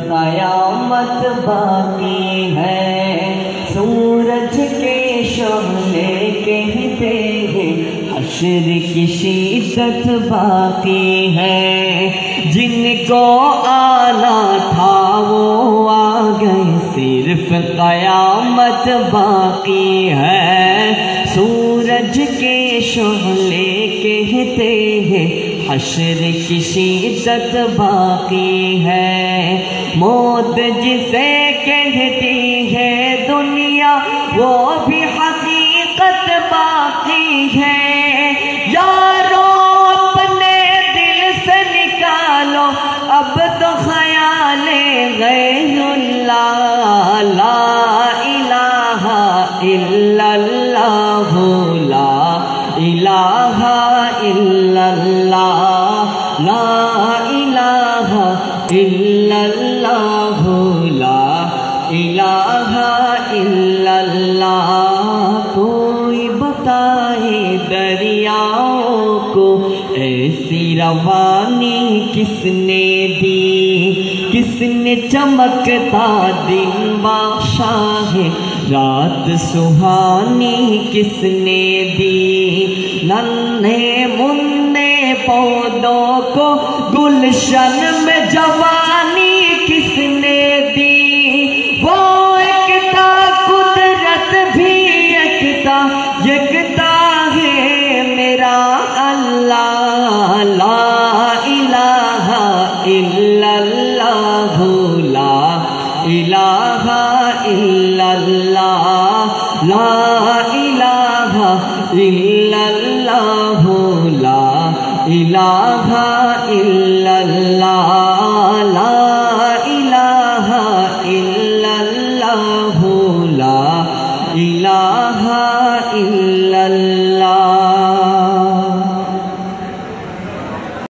قیامت باقی ہے، سورج کے شعلے کہتے ہیں حشر کی شدت باقی ہے، جن کو آنا تھا وہ آ گئے، صرف قیامت باقی ہے، سورج کے شعلے کہتے ہیں حشر کی شدت باقی ہے، موت جسے کہتی ہے دنیا وہ بھی حقیقت باقی ہے، یارو اپنے دل سے نکالو اب تو خیال غیر اللہ، لا الہ الا اللہ، لا الہ الا اللہ، لا الہ الا اللہ، لا الہ الا اللہ۔ کوئی بتائے دریاؤں کو ایسی روانی کس نے دی، کس نے چمکتا دن بخشا ہے، رات سہانی کس نے دی، ننھے منھے پودوں کو گلشن میں جوانی کس نے دی، وہ ایکتا قدرت بھی ایکتا، یکتا ہے میرا اللہ، لا الہ الا اللہ، لا الہ الا اللہ، لا الہ الا اللہ، لا الہ الا اللہ۔